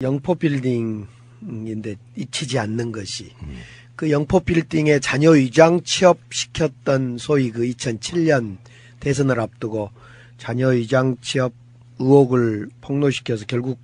영포빌딩인데 잊히지 않는 것이 그 영포빌딩에 자녀 위장 취업시켰던 소위 그 2007년 대선을 앞두고 자녀 위장 취업 의혹을 폭로시켜서 결국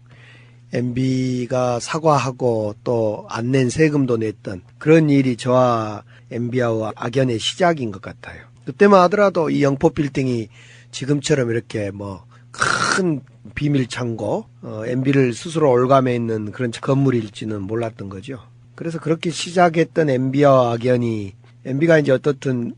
MB가 사과하고 또 안 낸 세금도 냈던 그런 일이 저와 MB하고 악연의 시작인 것 같아요. 그때만 하더라도 이 영포빌딩이 지금처럼 이렇게 뭐 큰 비밀 창고, MB를 스스로 올감해 있는 그런 건물일지는 몰랐던 거죠. 그래서 그렇게 시작했던 MB와 악연이 MB가 이제 어떻든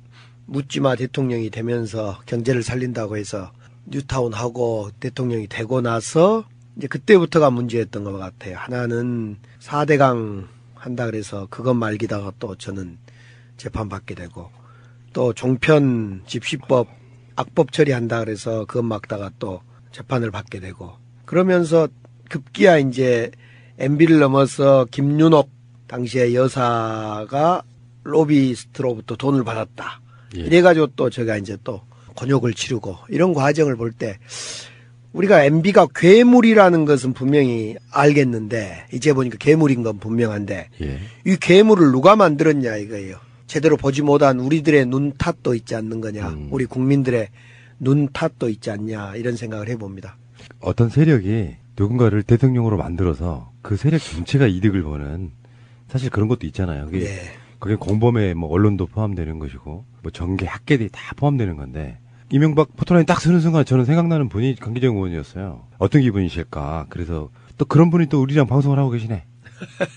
묻지마 대통령이 되면서 경제를 살린다고 해서 뉴타운하고 대통령이 되고 나서 이제 그때부터가 문제였던 것 같아요. 하나는 4대강 한다 그래서 그것 말기다가 또 저는 재판받게 되고 또 종편 집시법 악법 처리한다 그래서 그것 막다가 또 재판을 받게 되고 그러면서 급기야 이제 MB를 넘어서 김윤옥 당시에 여사가 로비스트로부터 돈을 받았다. 예. 이래가지고 또 제가 이제 또 곤욕을 치르고 이런 과정을 볼 때 우리가 MB가 괴물이라는 것은 분명히 알겠는데 이제 보니까 괴물인 건 분명한데 예. 이 괴물을 누가 만들었냐 이거예요. 제대로 보지 못한 우리들의 눈 탓도 있지 않는 거냐. 우리 국민들의 눈 탓도 있지 않냐 이런 생각을 해봅니다. 어떤 세력이 누군가를 대통령으로 만들어서 그 세력 전체가 이득을 보는 사실 그런 것도 있잖아요. 그게, 네. 그게 공범의 뭐 언론도 포함되는 것이고 뭐 정계 학계들이 다 포함되는 건데 이명박 포토라인 딱 쓰는 순간 저는 생각나는 분이 강기정 의원이었어요. 어떤 기분이실까. 그래서 또 그런 분이 또 우리랑 방송을 하고 계시네.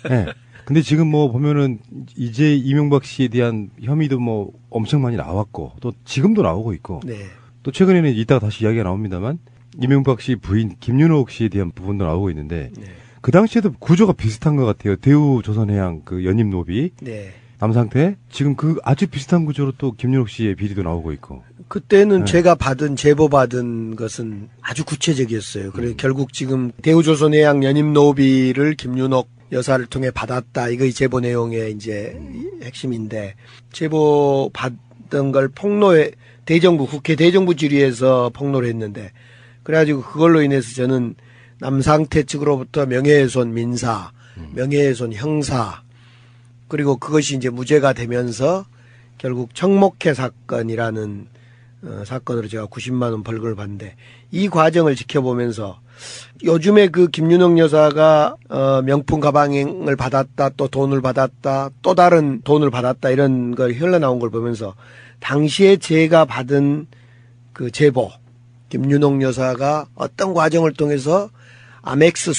네. 근데 지금 뭐 보면은 이제 이명박 씨에 대한 혐의도 뭐 엄청 많이 나왔고 또 지금도 나오고 있고 네. 또 최근에는 이따가 다시 이야기가 나옵니다만 이명박 씨 부인 김윤옥 씨에 대한 부분도 나오고 있는데 네. 그 당시에도 구조가 비슷한 것 같아요. 대우조선해양 그 연임 노비 네. 남상태 지금 그 아주 비슷한 구조로 또 김윤옥 씨의 비리도 나오고 있고 그때는 네. 제가 제보 받은 것은 아주 구체적이었어요. 그래서 결국 지금 대우조선해양 연임 노비를 김윤옥 여사를 통해 받았다. 이거 이 제보 내용의 이제 핵심인데 제보 받은 걸 국회 대정부 질의에서 폭로를 했는데 그래가지고 그걸로 인해서 저는 남상태 측으로부터 명예훼손 민사, 명예훼손 형사 그리고 그것이 이제 무죄가 되면서 결국 청목회 사건이라는 사건으로 제가 90만 원 벌금을 받는데 이 과정을 지켜보면서 요즘에 그 김윤옥 여사가 명품 가방을 받았다 또 돈을 받았다 또 다른 돈을 받았다 이런 걸 흘러나온 걸 보면서 당시에 제가 받은 그 제보 김윤옥 여사가 어떤 과정을 통해서 아멕스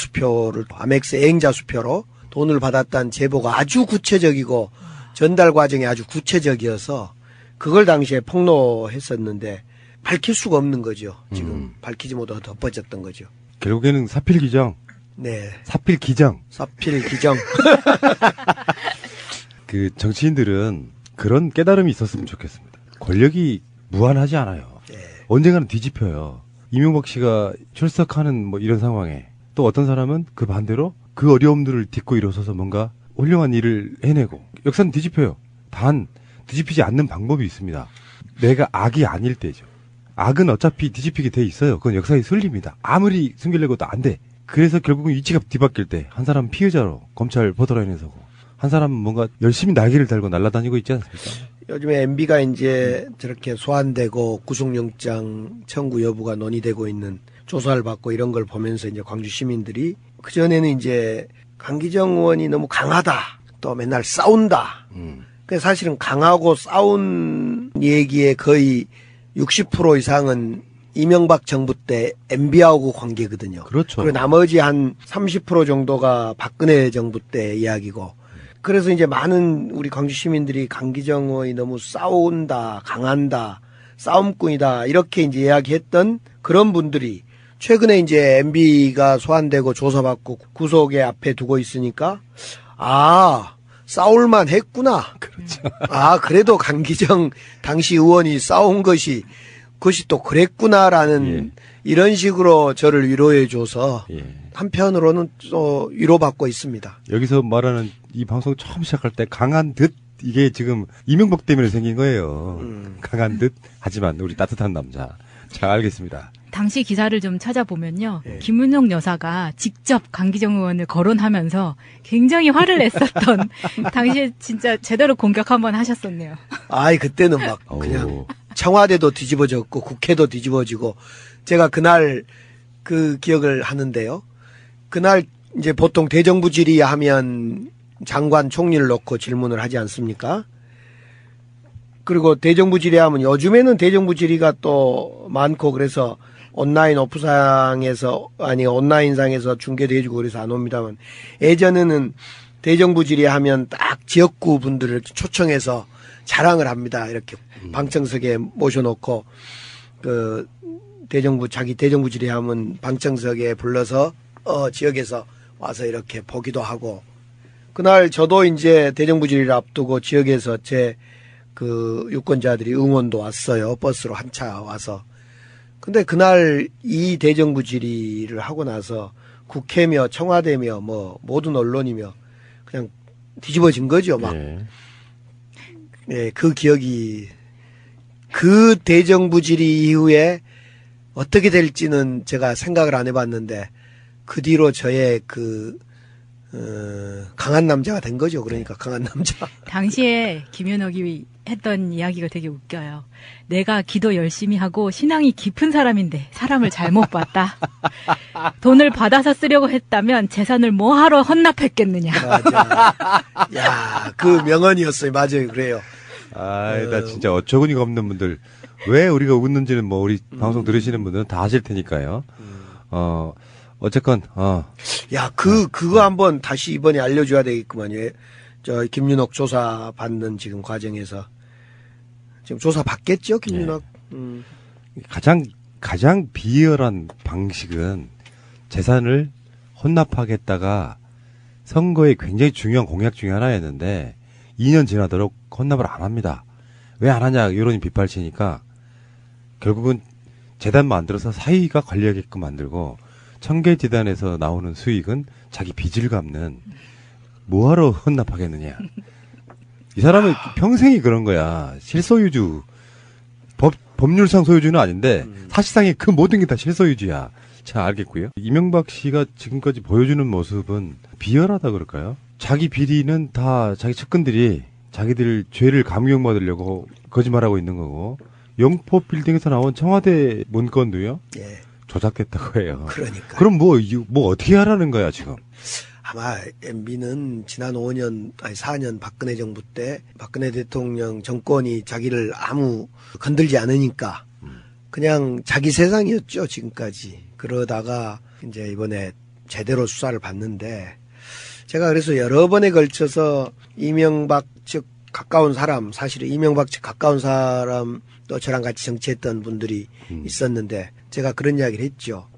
애행자 수표로 돈을 받았다는 제보가 아주 구체적이고 전달 과정이 아주 구체적이어서 그걸 당시에 폭로했었는데 밝힐 수가 없는 거죠. 지금 밝히지 못하고 덮어졌던 거죠. 결국에는 사필기정. 네. 사필기정. 사필기정. 그 정치인들은 그런 깨달음이 있었으면 좋겠습니다. 권력이 무한하지 않아요. 네. 언젠가는 뒤집혀요. 이명박 씨가 출석하는 뭐 이런 상황에 또 어떤 사람은 그 반대로 그 어려움들을 딛고 일어서서 뭔가 훌륭한 일을 해내고 역사는 뒤집혀요. 단 뒤집히지 않는 방법이 있습니다. 내가 악이 아닐 때죠. 악은 어차피 뒤집히게 돼 있어요. 그건 역사의 순리입니다. 아무리 숨기려고 해도 안 돼. 그래서 결국은 위치가 뒤바뀔 때 한 사람은 피해자로 검찰 보도라인에 서고 한 사람은 뭔가 열심히 날개를 달고 날아다니고 있지 않습니까? 요즘에 MB가 이제 저렇게 소환되고 구속영장 청구 여부가 논의되고 있는 조사를 받고 이런 걸 보면서 이제 광주 시민들이 그전에는 이제 강기정 의원이 너무 강하다. 또 맨날 싸운다. 그래서 사실은 강하고 싸운 얘기의 거의 60% 이상은 이명박 정부 때 MB하고 관계거든요. 그렇죠. 그리고 나머지 한 30% 정도가 박근혜 정부 때 이야기고. 그래서 이제 많은 우리 광주 시민들이 강기정 의원이 너무 싸운다, 강한다, 싸움꾼이다 이렇게 이제 이야기했던 그런 분들이 최근에 이제 MB가 소환되고 조사받고 구속에 앞에 두고 있으니까 싸울만 했구나. 그렇죠. 그래도 강기정 당시 의원이 싸운 것이 또 그랬구나라는 예. 이런 식으로 저를 위로해줘서 예. 한편으로는 또 위로받고 있습니다. 여기서 말하는 이 방송 처음 시작할 때 강한 듯 이게 지금 이명박 때문에 생긴 거예요. 강한 듯 하지만 우리 따뜻한 남자. 잘 알겠습니다. 당시 기사를 좀 찾아보면요. 예. 김은옥 여사가 직접 강기정 의원을 거론하면서 굉장히 화를 냈었던 당시에 진짜 제대로 공격 한번 하셨었네요. 아이, 그때는 막 그냥 청와대도 뒤집어졌고 국회도 뒤집어지고 제가 그날 그 기억을 하는데요. 그날 이제 보통 대정부 질의하면 장관 총리를 놓고 질문을 하지 않습니까? 그리고 대정부 질의하면 요즘에는 대정부 질의가 또 많고 그래서 온라인 오프상에서 아니 온라인상에서 중계도 해주고 그래서 안 옵니다만 예전에는 대정부 질의하면 딱 지역구 분들을 초청해서 자랑을 합니다. 이렇게 방청석에 모셔놓고 그 자기 대정부 질의하면 방청석에 불러서 지역에서 와서 이렇게 보기도 하고 그날 저도 이제 대정부 질의를 앞두고 지역에서 제 그 유권자들이 응원도 왔어요. 버스로 한 차 와서. 근데 그날 이 대정부 질의를 하고 나서 국회며 청와대며 뭐 모든 언론이며 그냥 뒤집어진 거죠. 막. 예, 그 기억이 그 대정부 질의 이후에 어떻게 될지는 제가 생각을 안 해봤는데 그 뒤로 저의 강한 남자가 된 거죠. 그러니까 강한 남자. 당시에 김윤옥이 했던 이야기가 되게 웃겨요. 내가 기도 열심히 하고 신앙이 깊은 사람인데 사람을 잘못 봤다. 돈을 받아서 쓰려고 했다면 재산을 뭐하러 헌납했겠느냐. 맞아. 야, 그 명언이었어요. 맞아요. 그래요. 나 진짜 어처구니가 없는 분들. 왜 우리가 웃는지는 뭐 우리 방송 들으시는 분들은 다 아실 테니까요. 어쨌건, 야, 그거 한번 다시 이번에 알려줘야 되겠구만요. 저, 김윤옥 조사 받는 지금 과정에서. 지금 조사 받겠죠, 김윤옥? 가장 비열한 방식은 재산을 헌납하겠다가 선거에 굉장히 중요한 공약 중에 하나였는데 2년 지나도록 헌납을 안 합니다. 왜 안 하냐, 여론이 빗발치니까 결국은 재단 만들어서 사위가 관리하게끔 만들고 청계재단에서 나오는 수익은 자기 빚을 갚는 뭐하러 헌납하겠느냐. 이 사람은 평생이 그런 거야. 실소유주. 법률상 소유주는 아닌데 사실상의 그 모든 게 다 실소유주야. 자, 알겠고요. 이명박 씨가 지금까지 보여주는 모습은 비열하다 그럴까요? 자기 비리는 다 자기 측근들이 자기들 죄를 감경받으려고 거짓말하고 있는 거고 영포 빌딩에서 나온 청와대 문건도요. 예. 조작됐다고 해요. 그러니까. 그럼 뭐 어떻게 하라는 거야, 지금? 아마 MB는 지난 4년 박근혜 정부 때 박근혜 대통령 정권이 자기를 아무 건들지 않으니까 그냥 자기 세상이었죠, 지금까지. 그러다가 이제 이번에 제대로 수사를 받는데 제가 그래서 여러 번에 걸쳐서 이명박 측 가까운 사람, 사실은 이명박 측 가까운 사람 또 저랑 같이 정치했던 분들이 있었는데 제가 그런 이야기를 했죠.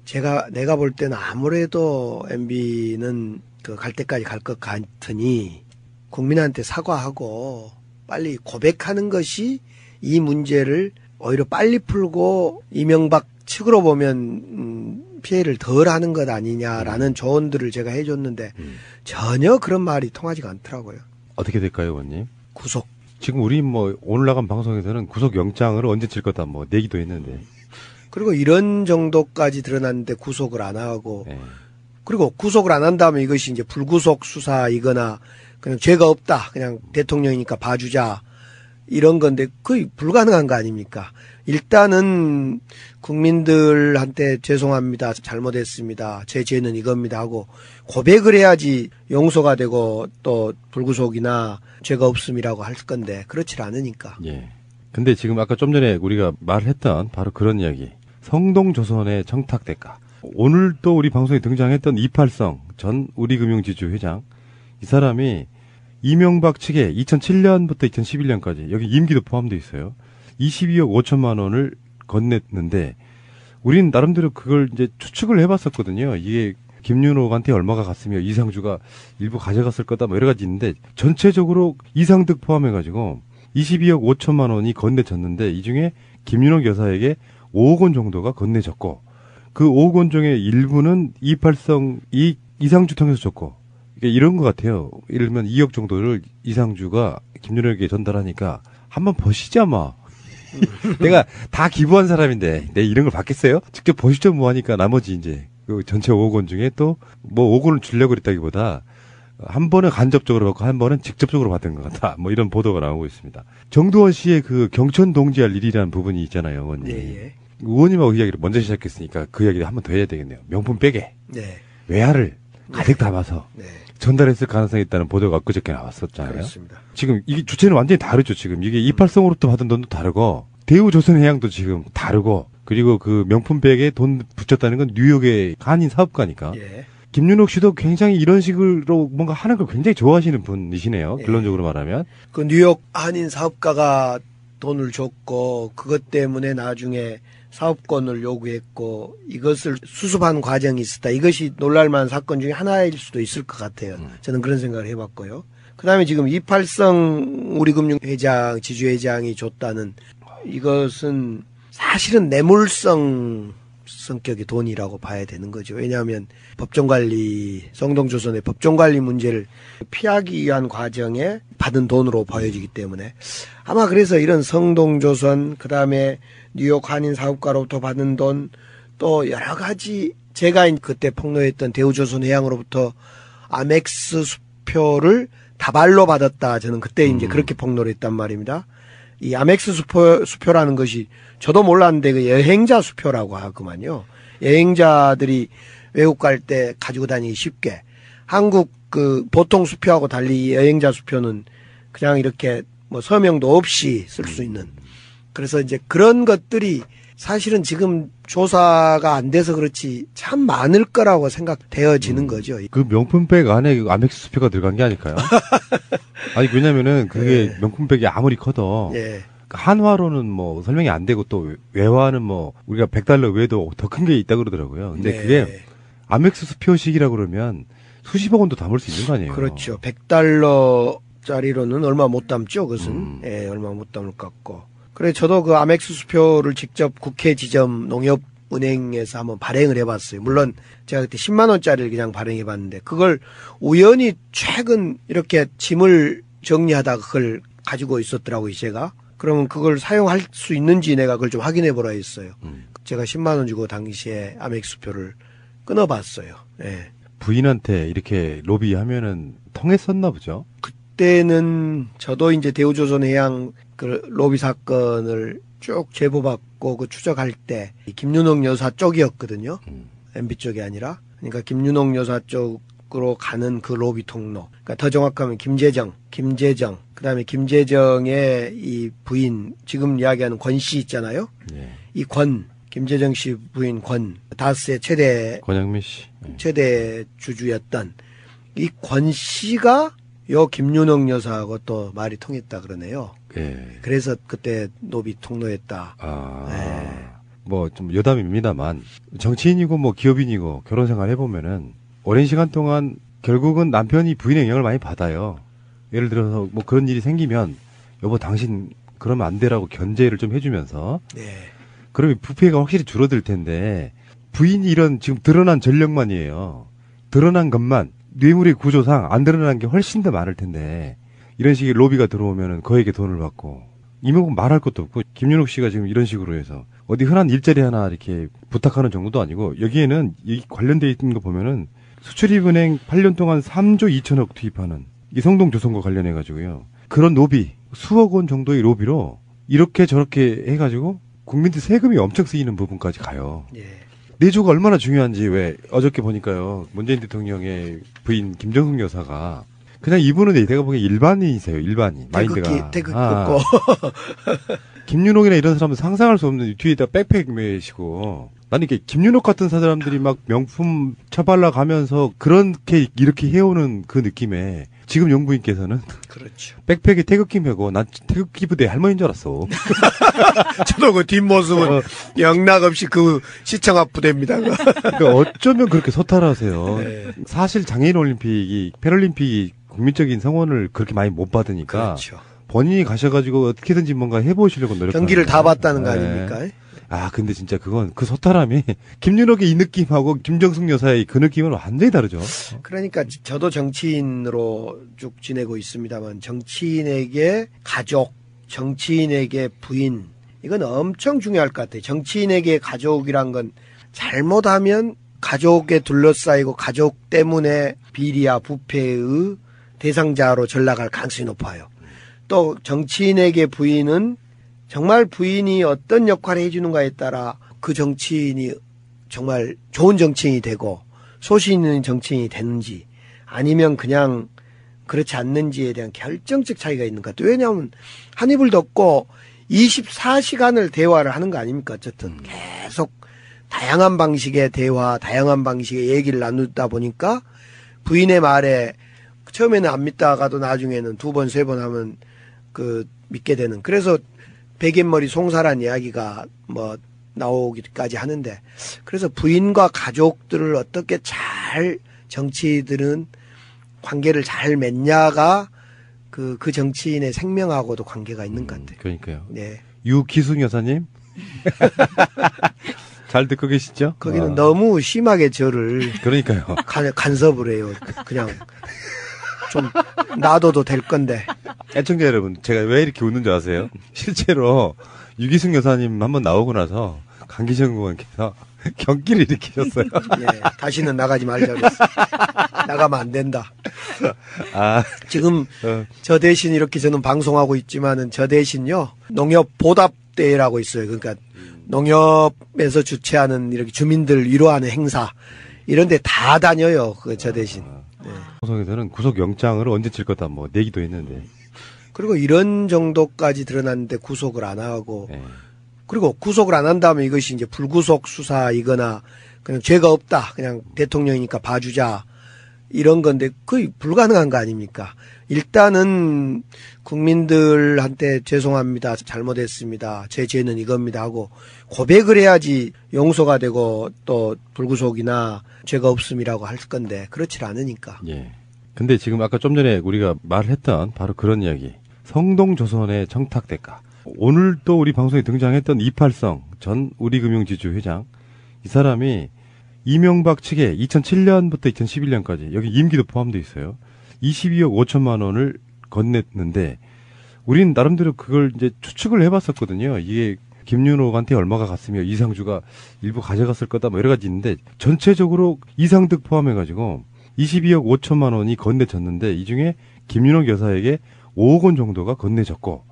내가 볼 때는 아무래도 MB는 갈 때까지 갈 것 같으니 국민한테 사과하고 빨리 고백하는 것이 이 문제를 오히려 빨리 풀고 이명박 측으로 보면 피해를 덜 하는 것 아니냐라는 조언들을 제가 해줬는데 전혀 그런 말이 통하지가 않더라고요. 어떻게 될까요, 의원님? 구속. 지금 우리 오늘 나간 방송에서는 구속 영장을 언제 칠 거다 내기도 했는데. 그리고 이런 정도까지 드러났는데 구속을 안 하고 그리고 구속을 안 한다면 이것이 이제 불구속 수사이거나 그냥 죄가 없다. 그냥 대통령이니까 봐주자. 이런 건데 거의 불가능한 거 아닙니까? 일단은 국민들한테 죄송합니다. 잘못했습니다. 제 죄는 이겁니다 하고 고백을 해야지 용서가 되고 또 불구속이나 죄가 없음이라고 할 건데 그렇지 않으니까. 예. 근데 지금 아까 좀 전에 우리가 말했던 바로 그런 이야기. 성동조선의 청탁대가. 오늘 또 우리 방송에 등장했던 이팔성 전 우리금융지주 회장. 이 사람이 이명박 측에 2007년부터 2011년까지 여기 임기도 포함되어 있어요. 22억 5천만 원을 건넸는데 우린 나름대로 그걸 이제 추측을 해봤었거든요. 이게 김윤옥한테 얼마가 갔으며 이상주가 일부 가져갔을 거다 뭐 여러 가지 있는데 전체적으로 이상득 포함해가지고 22억 5천만 원이 건네졌는데 이 중에 김윤옥 여사에게 5억 원 정도가 건네졌고 그 5억 원 중에 일부는 이팔성 이상주 통해서 줬고 이런 것 같아요. 예를 들면 2억 정도를 이상주가 김윤옥에게 전달하니까 한번 보시자 마. 내가 다 기부한 사람인데 내 이런 걸 받겠어요? 직접 보시죠 뭐 하니까 나머지 이제 그 전체 5억 원 중에 또 뭐 5억 원을 주려고 그랬다기보다 한 번은 간접적으로 받고 한 번은 직접적으로 받은 것 같다. 뭐 이런 보도가 나오고 있습니다. 정두원 씨의 그 경천 동지할 일이라는 부분이 있잖아요, 의원님. 예. 의원님하고 이야기를 먼저 시작했으니까 그 이야기를 한 번 더 해야 되겠네요. 명품 백에 네. 외화를 가득 담아서 네. 전달했을 가능성이 있다는 보도가 엊그저께 나왔었잖아요. 그렇습니다. 지금 이게 주체는 완전히 다르죠. 지금 이게 이팔성으로부터 받은 돈도 다르고 대우조선해양도 지금 다르고 그리고 그 명품백에 돈 붙였다는 건 뉴욕의 한인 사업가니까. 예. 김윤옥 씨도 굉장히 이런 식으로 뭔가 하는 걸 굉장히 좋아하시는 분이시네요. 예. 결론적으로 말하면. 그 뉴욕 한인 사업가가 돈을 줬고 그것 때문에 나중에 사업권을 요구했고 이것을 수습한 과정이 있었다. 이것이 놀랄만한 사건 중에 하나일 수도 있을 것 같아요. 저는 그런 생각을 해봤고요. 그다음에 지금 이팔성 우리금융회장 지주회장이 줬다는 이것은 사실은 뇌물성 성격의 돈이라고 봐야 되는 거죠. 왜냐하면 법정관리, 성동조선의 법정관리 문제를 피하기 위한 과정에 받은 돈으로 보여지기 때문에 아마 그래서 이런 성동조선, 그 다음에 뉴욕 한인 사업가로부터 받은 돈, 또 여러 가지 제가 그때 폭로했던 대우조선해양으로부터 아멕스 수표를 다발로 받았다. 저는 그때 이제 그렇게 폭로를 했단 말입니다. 이 아멕스 수표라는 것이 저도 몰랐는데 그 여행자 수표라고 하구만요. 여행자들이 외국 갈 때 가지고 다니기 쉽게 한국 그 보통 수표하고 달리 여행자 수표는 그냥 이렇게 뭐 서명도 없이 쓸 수 있는 그래서 이제 그런 것들이 사실은 지금 조사가 안 돼서 그렇지 참 많을 거라고 생각되어지는 거죠. 그 명품백 안에 그 아멕스 수표가 들어간 게 아닐까요? 아니 왜냐면은 그게 네. 명품백이 아무리 커도 예. 한화로는 뭐 설명이 안 되고 또 외화는 뭐 우리가 100달러 외에도 더 큰 게 있다 그러더라고요. 근데 네. 그게 아멕스 수표식이라고 그러면 수십억 원도 담을 수 있는 거 아니에요? 그렇죠. 100달러짜리로는 얼마 못 담죠. 그것은 예, 얼마 못 담을 것 같고. 그래 저도 그 아멕스 수표를 직접 국회 지점 농협은행에서 한번 발행을 해봤어요. 물론 제가 그때 10만 원짜리를 그냥 발행해봤는데 그걸 우연히 최근 이렇게 짐을 정리하다가 그걸 가지고 있었더라고요. 제가. 그러면 그걸 사용할 수 있는지 내가 그걸 좀 확인해 보라 했어요. 제가 10만 원 주고 당시에 아멕스 수표를 끊어봤어요. 예. 부인한테 이렇게 로비하면은 통했었나 보죠. 그때는 저도 이제 대우조선해양 그 로비 사건을 쭉 제보받고 그 추적할 때 김윤옥 여사 쪽이었거든요. MB 쪽이 아니라. 그러니까 김윤옥 여사 쪽으로 가는 그 로비 통로. 그러니까 더 정확하면 김재정. 그다음에 김재정의 이 부인 지금 이야기하는 권 씨 있잖아요. 예. 이 김재정 씨 부인 다스의 권영미 씨. 최대 주주였던 이 권 씨가 요 김윤옥 여사하고 또 말이 통했다 그러네요. 예. 그래서 그때 노비 통로했다. 뭐 좀 여담입니다만 정치인이고 뭐 기업인이고 결혼 생활 해보면은 오랜 시간 동안 결국은 남편이 부인의 영향을 많이 받아요. 예를 들어서 뭐 그런 일이 생기면 여보 당신 그러면 안 되라고 견제를 좀 해주면서 네. 그러면 부패가 확실히 줄어들 텐데 부인이 이런 지금 드러난 전력만이에요. 드러난 것만 뇌물의 구조상 안 드러난 게 훨씬 더 많을 텐데 이런 식의 로비가 들어오면은 거액의 돈을 받고 이명은 말할 것도 없고 김윤옥 씨가 지금 이런 식으로 해서 어디 흔한 일자리 하나 이렇게 부탁하는 정도도 아니고 여기에는 이 관련돼 있는 거 보면은 수출입은행 8년 동안 3조 2천억 투입하는 이 성동조선과 관련해 가지고요. 그런 로비 수억 원 정도의 로비로 이렇게 저렇게 해가지고 국민들 세금이 엄청 쓰이는 부분까지 가요. 예. 내조가 얼마나 중요한지 왜 어저께 보니까요. 문재인 대통령의 부인 김정숙 여사가 그냥 이분은 내가 보기엔 일반인이세요. 일반인. 마인드가. 태극기 꽂고. 김윤옥이나 이런 사람은 상상할 수 없는 뒤에다 백팩 메시고 나는 이게 김윤옥 같은 사람들이 막 명품 처발라 가면서 그렇게 이렇게 해오는 그 느낌에 지금 영부인께서는 그렇죠. 백팩에 태극기 메고 난 태극기 부대 할머니인 줄 알았어. 저도 그 뒷모습은 영락 없이 그 시청 앞 부대입니다. 그러니까 어쩌면 그렇게 소탈하세요. 네. 사실 장애인 올림픽이 패럴림픽이 국민적인 성원을 그렇게 많이 못 받으니까 그렇죠. 본인이 가셔가지고 어떻게든지 뭔가 해보시려고 노력하는 경기를 다 봤다는 거 네. 아닙니까? 아 근데 진짜 그건 그 소탈함이 김윤옥의 이 느낌하고 김정숙 여사의 그 느낌은 완전히 다르죠. 그러니까 저도 정치인으로 쭉 지내고 있습니다만 정치인에게 가족, 정치인에게 부인 이건 엄청 중요할 것 같아요. 정치인에게 가족이란 건 잘못하면 가족에 둘러싸이고 가족 때문에 비리와 부패의 대상자로 전락할 가능성이 높아요. 또 정치인에게 부인은 정말 부인이 어떤 역할을 해주는가에 따라 그 정치인이 정말 좋은 정치인이 되고 소신 있는 정치인이 되는지 아니면 그냥 그렇지 않는지에 대한 결정적 차이가 있는 것 같아요. 왜냐하면 한 입을 덮고 24시간을 대화를 하는 거 아닙니까? 어쨌든 계속 다양한 방식의 대화, 다양한 방식의 얘기를 나누다 보니까 부인의 말에 처음에는 안 믿다가도 나중에는 2번, 3번 하면 믿게 되는. 그래서 베갯머리 송사란 이야기가 뭐 나오기까지 하는데, 그래서 부인과 가족들을 어떻게 잘 정치인들은 관계를 잘 맺냐가 그 정치인의 생명하고도 관계가 있는 것 같아요. 그러니까요. 네. 유기숙 여사님. 잘 듣고 계시죠? 거기는 너무 심하게 저를 그러니까요. 간섭을 해요. 그냥 좀 놔둬도 될 건데. 애청자 여러분, 제가 왜 이렇게 웃는 줄 아세요? 실제로 유기숙 여사님 한번 나오고 나서 강기정 의원께서 경기를 일으키셨어요. 예, 다시는 나가지 말자 그랬어요. 나가면 안 된다. 지금 저 대신 이렇게 저는 방송하고 있지만은 저 대신요 농협 보답대회라고 있어요. 그러니까 농협에서 주최하는 이렇게 주민들 위로하는 행사 이런 데 다 다녀요. 저 대신. 네. 소송에서는 구속영장을 언제 칠 거다 뭐 내기도 했는데. 그리고 이런 정도까지 드러났는데 구속을 안 하고 그리고 구속을 안 한다면 이것이 이제 불구속 수사이거나 그냥 죄가 없다. 그냥 대통령이니까 봐주자. 이런 건데 거의 불가능한 거 아닙니까? 일단은 국민들한테 죄송합니다. 잘못했습니다. 제 죄는 이겁니다 하고 고백을 해야지 용서가 되고 또 불구속이나 죄가 없음이라고 할 건데 그렇지 않으니까. 예. 근데 지금 아까 좀 전에 우리가 말했던 바로 그런 이야기. 성동조선의 청탁대가. 오늘 또 우리 방송에 등장했던 이팔성 전 우리금융지주 회장. 이 사람이 이명박 측에 2007년부터 2011년까지 여기 임기도 포함되어 있어요. 22억 5천만 원을 건넸는데 우린 나름대로 그걸 이제 추측을 해봤었거든요. 이게 김윤옥한테 얼마가 갔으며 이상주가 일부 가져갔을 거다 뭐 여러 가지 있는데 전체적으로 이상득 포함해가지고 22억 5천만 원이 건네졌는데 이 중에 김윤옥 여사에게 5억 원 정도가 건네졌고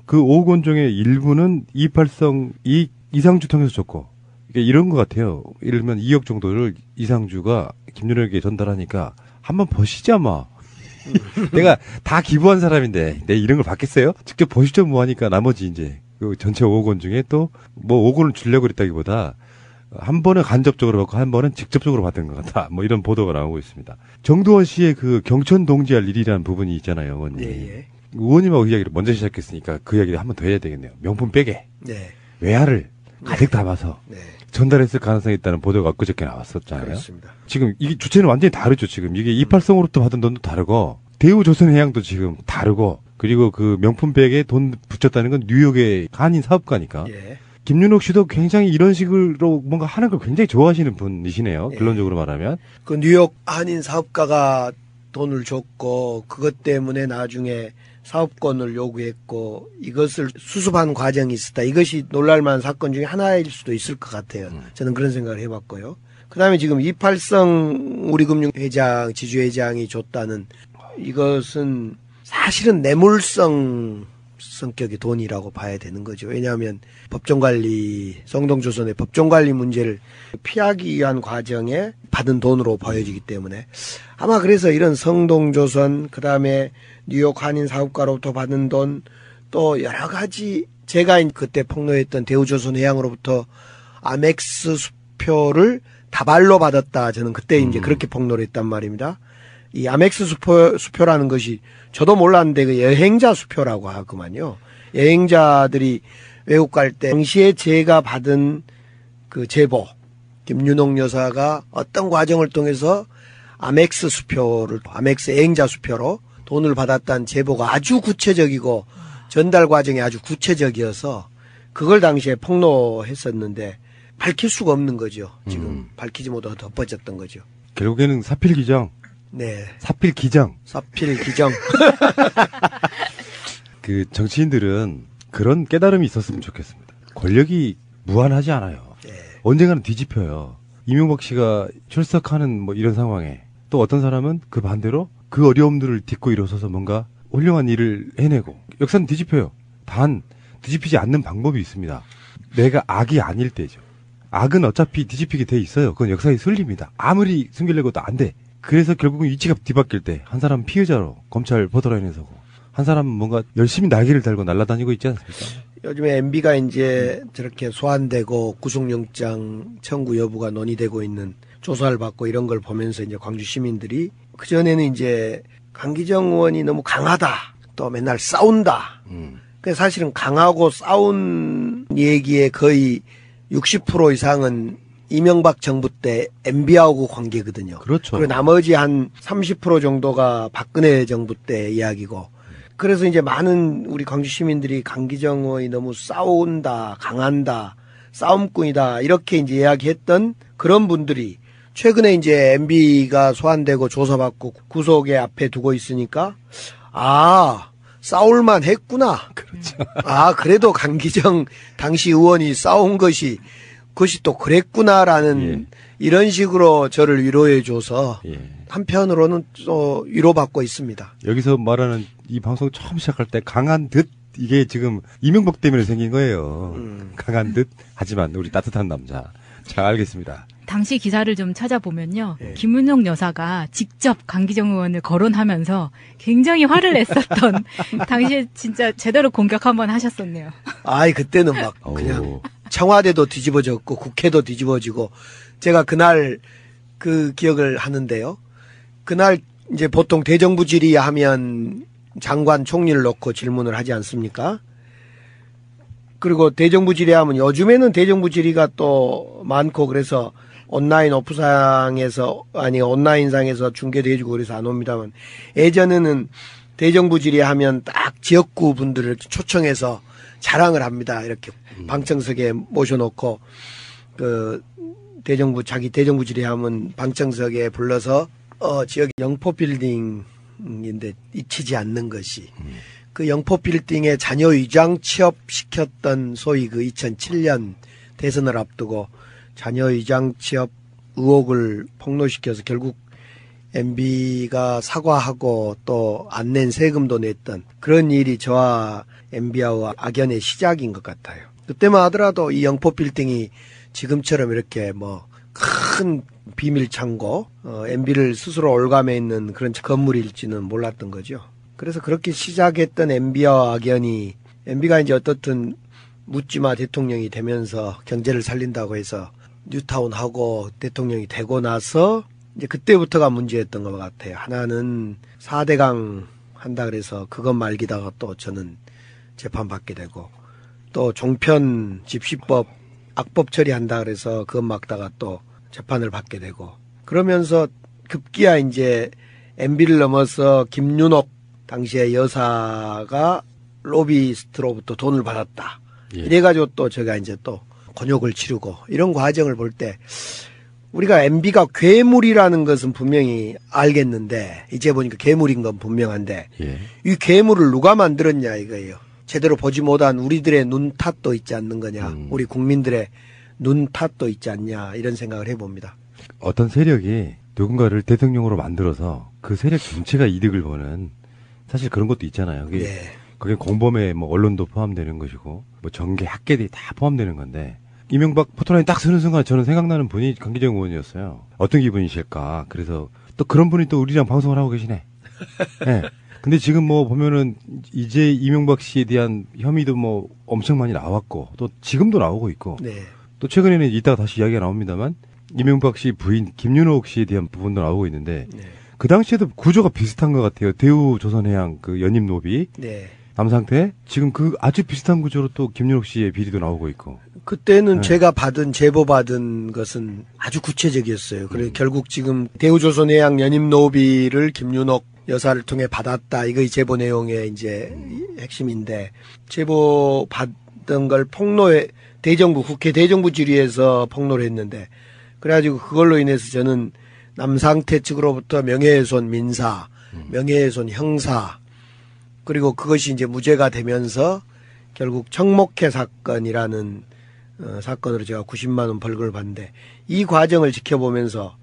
그 5억 원 중에 일부는 이팔성이 이상주 통해서 줬고 이런 것 같아요. 예를 들면 2억 정도를 이상주가 김윤옥에게 전달하니까 한번 보시자 뭐. 내가 다 기부한 사람인데 내 이런 걸 받겠어요? 직접 보시죠 뭐 하니까 나머지 이제 그 전체 5억 원 중에 또 뭐 5억 원을 주려고 그랬다기보다 한 번은 간접적으로 받고 한 번은 직접적으로 받은 것 같다. 뭐 이런 보도가 나오고 있습니다. 정두원 씨의 그 경천 동지할 일이라는 부분이 있잖아요, 의원님. 예. 의원님하고 그 이야기를 먼저 시작했으니까 그 이야기를 한 번 더 해야 되겠네요. 명품 백에 외화를 가득 담아서 전달했을 가능성이 있다는 보도가 엊그저께 나왔었잖아요. 그렇습니다. 지금 이게 주체는 완전히 다르죠. 지금 이게 이팔성으로부터 받은 돈도 다르고 대우조선해양도 지금 다르고 그리고 그 명품백에 돈 붙였다는 건 뉴욕의 한인 사업가니까. 김윤옥 씨도 굉장히 이런 식으로 뭔가 하는 걸 굉장히 좋아하시는 분이시네요. 결론적으로 말하면. 그 뉴욕 한인 사업가가 돈을 줬고 그것 때문에 나중에 사업권을 요구했고 이것을 수습한 과정이 있었다. 이것이 놀랄만한 사건 중에 하나일 수도 있을 것 같아요. 저는 그런 생각을 해봤고요. 그 다음에 지금 이팔성 우리금융회장, 지주회장이 줬다는 이것은 사실은 뇌물성 성격의 돈이라고 봐야 되는 거죠. 왜냐하면 법정관리, 성동조선의 법정관리 문제를 피하기 위한 과정에 받은 돈으로 보여지기 때문에 아마 그래서 이런 성동조선, 그 다음에 뉴욕 한인 사업가로부터 받은 돈, 또 여러 가지 제가 그때 폭로했던 대우조선해양으로부터 아멕스 수표를 다발로 받았다. 저는 그때 이제 그렇게 폭로를 했단 말입니다. 이 아멕스 수표라는 것이 저도 몰랐는데 그 여행자 수표라고 하구만요. 여행자들이 외국 갈 때 당시에 제가 받은 그 제보, 김윤옥 여사가 어떤 과정을 통해서 아멕스 수표를, 아멕스 여행자 수표로 돈을 받았다는 제보가 아주 구체적이고 전달 과정이 아주 구체적이어서 그걸 당시에 폭로했었는데 밝힐 수가 없는 거죠. 지금 밝히지 못하고 덮어졌던 거죠. 결국에는 사필기정. 네. 사필기정. 사필기정. 그 정치인들은 그런 깨달음이 있었으면 좋겠습니다. 권력이 무한하지 않아요. 예. 언젠가는 뒤집혀요. 이명박 씨가 출석하는 뭐 이런 상황에 또 어떤 사람은 그 반대로 그 어려움들을 딛고 일어서서 뭔가 훌륭한 일을 해내고 역사는 뒤집혀요. 단 뒤집히지 않는 방법이 있습니다. 내가 악이 아닐 때죠. 악은 어차피 뒤집히게 돼 있어요. 그건 역사의 순리입니다. 아무리 숨기려고 해도 안 돼. 그래서 결국은 위치가 뒤바뀔 때 한 사람은 피해자로 검찰 보더라인에 서고 한 사람은 뭔가 열심히 날개를 달고 날아다니고 있지 않습니까? 요즘에 MB가 이제 저렇게 소환되고 구속영장 청구 여부가 논의되고 있는 조사를 받고 이런 걸 보면서 이제 광주 시민들이 그전에는 이제 강기정 의원이 너무 강하다. 또 맨날 싸운다. 그래서 사실은 강하고 싸운 얘기의 거의 60% 이상은 이명박 정부 때 MB하고 관계거든요. 그렇죠. 그리고 나머지 한 30% 정도가 박근혜 정부 때 이야기고. 그래서 이제 많은 우리 광주 시민들이 강기정 의원이 너무 싸운다, 강한다, 싸움꾼이다 이렇게 이제 이야기했던 그런 분들이 최근에 이제 MB가 소환되고 조사받고 구속에 앞에 두고 있으니까 싸울만 했구나. 그렇죠. 그래도 강기정 당시 의원이 싸운 그것이 또 그랬구나라는 예. 이런 식으로 저를 위로해줘서 예. 한편으로는 또 위로받고 있습니다. 여기서 말하는 이 방송 처음 시작할 때 강한 듯 이게 지금 이명박 때문에 생긴 거예요. 강한 듯 하지만 우리 따뜻한 남자. 잘 알겠습니다. 당시 기사를 좀 찾아보면요. 예. 김은옥 여사가 직접 강기정 의원을 거론하면서 굉장히 화를 냈었던 당시에 진짜 제대로 공격 한번 하셨었네요. 그때는 막 그냥 오. 청와대도 뒤집어졌고 국회도 뒤집어지고 제가 그날 그 기억을 하는데요. 그날 이제 보통 대정부 질의하면 장관 총리를 놓고 질문을 하지 않습니까? 그리고 대정부 질의하면 요즘에는 대정부 질의가 또 많고 그래서 온라인 온라인상에서 중계도 해주고 그래서 안 옵니다만 예전에는 대정부 질의하면 딱 지역구 분들을 초청해서 자랑을 합니다. 이렇게 방청석에 모셔놓고 자기 대정부 질의하면 방청석에 불러서 지역 영포 빌딩인데 잊히지 않는 것이 그 영포 빌딩에 자녀 위장 취업시켰던 소위 그 2007년 대선을 앞두고 자녀 위장 취업 의혹을 폭로시켜서 결국 MB가 사과하고 또 안 낸 세금도 냈던 그런 일이 저와 MB와 악연의 시작인 것 같아요. 그때만 하더라도 이 영포 빌딩이 지금처럼 이렇게 큰 비밀 창고, MB를 스스로 올감해 있는 그런 건물일지는 몰랐던 거죠. 그래서 그렇게 시작했던 MB와 악연이 MB가 이제 어떻든 묻지마 대통령이 되면서 경제를 살린다고 해서 뉴타운 하고 대통령이 되고 나서 이제 그때부터가 문제였던 것 같아요. 하나는 4대강 한다 그래서 그것 말기다가 또 저는 재판받게 되고 또 종편 집시법 악법 처리한다 그래서 그것 막다가 또 재판을 받게 되고 그러면서 급기야 이제 MB를 넘어서 김윤옥 당시에 여사가 로비스트로부터 돈을 받았다. 예. 이래가지고 또 제가 이제 또 곤욕을 치르고 이런 과정을 볼 때 우리가 MB가 괴물이라는 것은 분명히 알겠는데 이제 보니까 괴물인 건 분명한데 예. 이 괴물을 누가 만들었냐 이거예요. 제대로 보지 못한 우리들의 눈 탓도 있지 않는 거냐. 우리 국민들의 눈 탓도 있지 않냐 이런 생각을 해봅니다. 어떤 세력이 누군가를 대통령으로 만들어서 그 세력 전체가 이득을 보는 사실 그런 것도 있잖아요. 그게 공범의 언론도 포함되는 것이고 정계 학계들이 다 포함되는 건데 이명박 포토라인 딱 서는 순간 저는 생각나는 분이 강기정 의원이었어요. 어떤 기분이실까. 그래서 또 그런 분이 또 우리랑 방송을 하고 계시네. 네. 근데 지금 보면은 이제 이명박 씨에 대한 혐의도 엄청 많이 나왔고 또 지금도 나오고 있고 또 최근에는 이따가 다시 이야기가 나옵니다만 이명박 씨 부인 김윤옥 씨에 대한 부분도 나오고 있는데 그 당시에도 구조가 비슷한 것 같아요. 대우조선해양 그 연임 노비 남상태 지금 그 아주 비슷한 구조로 또 김윤옥 씨의 비리도 나오고 있고 그때는 제가 제보 받은 것은 아주 구체적이었어요. 그래서 결국 지금 대우조선해양 연임 노비를 김윤옥 여사를 통해 받았다. 이거 제보 내용의 이제 핵심인데 제보 받던 걸 국회 대정부 질의에서 폭로를 했는데 그래가지고 그걸로 인해서 저는 남상태 측으로부터 명예훼손 민사, 명예훼손 형사 그리고 그것이 이제 무죄가 되면서 결국 청목회 사건이라는 사건으로 제가 90만 원 벌금을 받는데 이 과정을 지켜보면서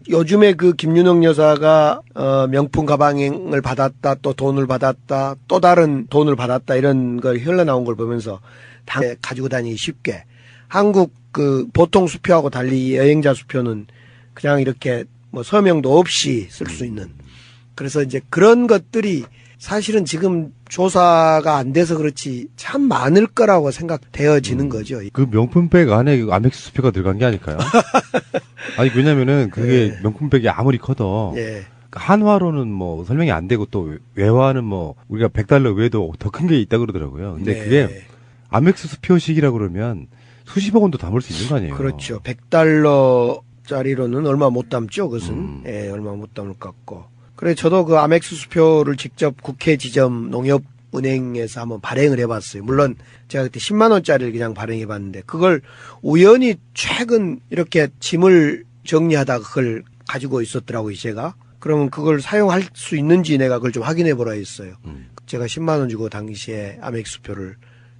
요즘에 그 김윤옥 여사가 명품 가방을 받았다, 또 돈을 받았다, 또 다른 돈을 받았다 이런 걸 흘러나온 걸 보면서 당에 가지고 다니기 쉽게 한국 그 보통 수표하고 달리 여행자 수표는 그냥 이렇게 뭐 서명도 없이 쓸 수 있는, 그래서 이제 그런 것들이 사실은 지금 조사가 안 돼서 그렇지 참 많을 거라고 생각되어지는 거죠. 그 명품백 안에 아멕스 수표가 들어간 게 아닐까요? 아니 왜냐면은 그게 네. 명품백이 아무리 커도 예. 한화로는 뭐 설명이 안 되고 또 외화는 뭐 우리가 $100 외에도 더 큰 게 있다 그러더라고요. 근데 네. 그게 아멕스 수표식이라고 그러면 수십억 원도 담을 수 있는 거 아니에요? 그렇죠. $100짜리로는 얼마 못 담죠, 그것은. 예, 얼마 못 담을 것 같고. 그래, 저도 그 아멕스 수표를 직접 국회 지점 농협은행에서 한번 발행을 해봤어요. 물론 제가 그때 10만원짜리를 그냥 발행해봤는데, 그걸 우연히 최근 이렇게 짐을 정리하다가 그걸 가지고 있었더라고요, 제가. 그러면 그걸 사용할 수 있는지 내가 그걸 좀 확인해 보라 했어요. 제가 10만원 주고 당시에 아멕스 수표를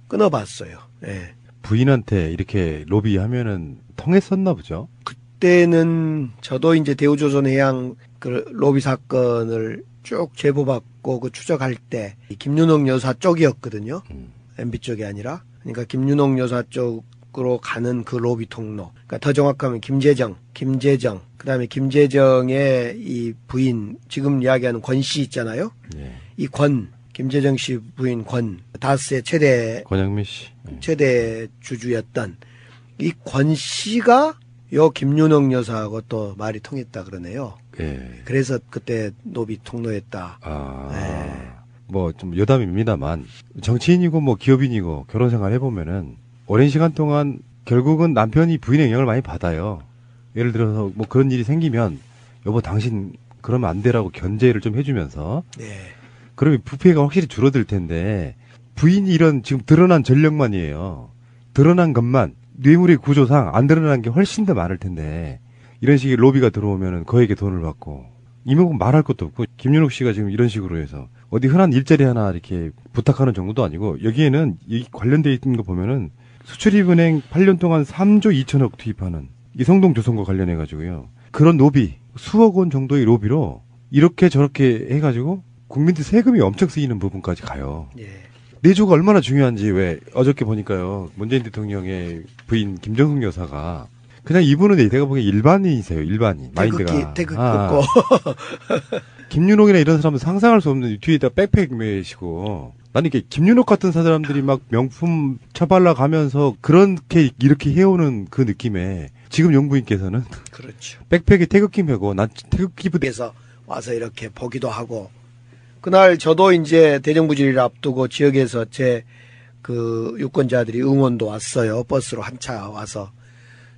끊어봤어요. 예. 부인한테 이렇게 로비하면은 통했었나 보죠? 그때는 저도 이제 대우조선해양 그 로비 사건을 쭉 제보받고 그 추적할 때 김윤옥 여사 쪽이었거든요. MB 쪽이 아니라. 그러니까 김윤옥 여사 쪽으로 가는 그 로비 통로. 그러니까 더 정확하면 김재정, 그다음에 김재정의 이 부인, 지금 이야기하는 권 씨 있잖아요. 예. 이 김재정 씨 부인 권, 다스의 권영민 씨. 최대 주주였던 이 권 씨가 요 김윤옥 여사하고 또 말이 통했다 그러네요. 예. 그래서 그때 노비 통로했다. 뭐 좀 여담입니다만 정치인이고 뭐 기업인이고 결혼 생활 해보면은 오랜 시간 동안 결국은 남편이 부인의 영향을 많이 받아요. 예를 들어서 뭐 그런 일이 생기면 여보 당신 그러면 안 되라고 견제를 좀 해주면서 네. 그러면 부패가 확실히 줄어들 텐데 부인이 이런 지금 드러난 전력만이에요. 드러난 것만 뇌물의 구조상 안 드러난 게 훨씬 더 많을 텐데 이런 식의 로비가 들어오면은 거액의 돈을 받고 이명박 말할 것도 없고 김윤옥 씨가 지금 이런 식으로 해서 어디 흔한 일자리 하나 이렇게 부탁하는 정도도 아니고 여기에는 이 관련돼 있는 거 보면은 수출입은행 8년 동안 3조 2천억 투입하는 이성동조선과 관련해 가지고요. 그런 로비 수억 원 정도의 로비로 이렇게 저렇게 해가지고 국민들 세금이 엄청 쓰이는 부분까지 가요. 예. 내조가 얼마나 중요한지 왜 어저께 보니까요. 문재인 대통령의 부인 김정숙 여사가 그냥 이분은 내가 보기엔 일반인이세요. 일반인. 마인드가. 태극기 꽂고. 김윤옥이나 이런 사람은 상상할 수 없는 뒤에다 백팩 메시고 나는 이게 김윤옥 같은 사람들이 막 명품 처발라 가면서 그렇게 이렇게 해오는 그 느낌에 지금 영부인께서는 그렇죠. 백팩에 태극기 메고 난 태극기부터 그래서 와서 이렇게 보기도 하고 그날 저도 이제 대정부질의를 앞두고 지역에서 제 그 유권자들이 응원도 왔어요. 버스로 한 차 와서.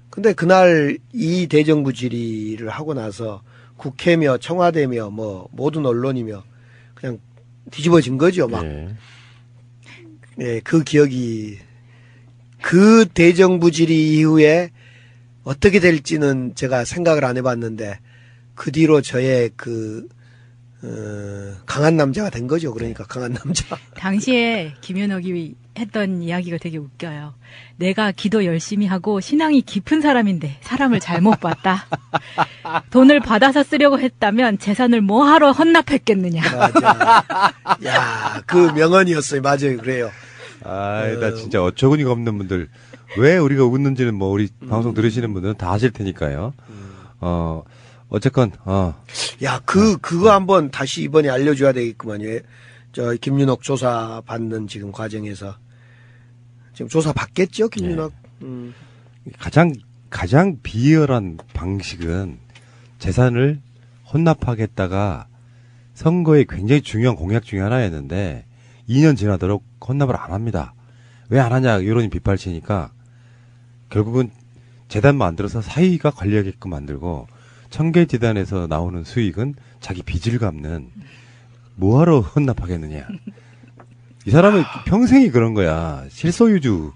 근데 그날 이 대정부질의를 하고 나서 국회며 청와대며 뭐 모든 언론이며 그냥 뒤집어진 거죠. 막. 네, 그 기억이 그 대정부질의 이후에 어떻게 될지는 제가 생각을 안 해봤는데 그 뒤로 저의 강한 남자가 된 거죠. 그러니까 강한 남자. 당시에 김윤옥이 했던 이야기가 되게 웃겨요. 내가 기도 열심히 하고 신앙이 깊은 사람인데 사람을 잘못 봤다. 돈을 받아서 쓰려고 했다면 재산을 뭐하러 헌납했겠느냐. 맞아. 야, 그 명언이었어요. 맞아요. 그래요. 나 진짜 어처구니가 없는 분들 왜 우리가 웃는지는 뭐 우리 방송 들으시는 분들은 다 아실 테니까요. 어쨌건 야, 그거 한번 다시 이번에 알려줘야 되겠구만요. 저 김윤옥 조사 받는 지금 과정에서 지금 조사 받겠죠, 김윤옥. 가장 비열한 방식은 재산을 헌납하겠다가 선거에 굉장히 중요한 공약 중에 하나였는데 2년 지나도록 헌납을 안 합니다. 왜 안 하냐 여론이 빗발치니까 결국은 재단 만들어서 사위가 관리하게끔 만들고 청계재단에서 나오는 수익은 자기 빚을 갚는 뭐하러 헌납하겠느냐. 이 사람은 평생이 그런 거야. 실소유주.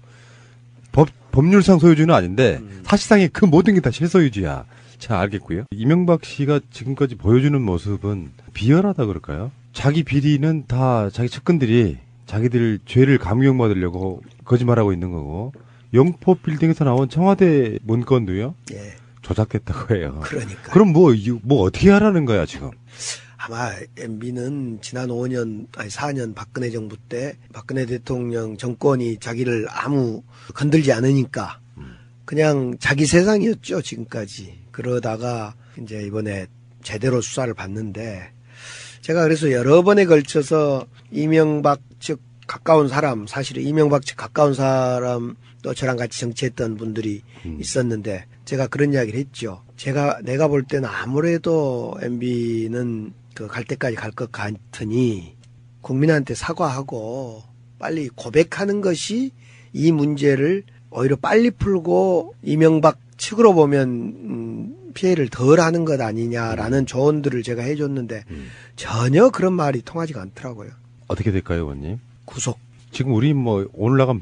법률상 소유주는 아닌데 사실상의 그 모든 게 다 실소유주야. 자, 알겠고요. 이명박 씨가 지금까지 보여주는 모습은 비열하다 그럴까요? 자기 비리는 다 자기 측근들이 자기들 죄를 감경받으려고 거짓말하고 있는 거고 영포 빌딩에서 나온 청와대 문건도요. 예. 조작됐다고 해요. 그러니까. 그럼 뭐 어떻게 하라는 거야 지금? 아마 MB는 지난 4년 박근혜 정부 때 박근혜 대통령 정권이 자기를 아무 건들지 않으니까 그냥 자기 세상이었죠, 지금까지. 그러다가 이제 이번에 제대로 수사를 받는데 제가 그래서 여러 번에 걸쳐서 이명박 측 가까운 사람, 사실은 이명박 측 가까운 사람 또 저랑 같이 정치했던 분들이 있었는데 제가 그런 이야기를 했죠. 내가 볼 때는 아무래도 MB는 그 갈 때까지 갈 것 같으니 국민한테 사과하고 빨리 고백하는 것이 이 문제를 오히려 빨리 풀고 이명박 측으로 보면 피해를 덜 하는 것 아니냐라는 조언들을 제가 해줬는데 전혀 그런 말이 통하지가 않더라고요. 어떻게 될까요, 의원님? 구속. 지금 우리 오늘 나간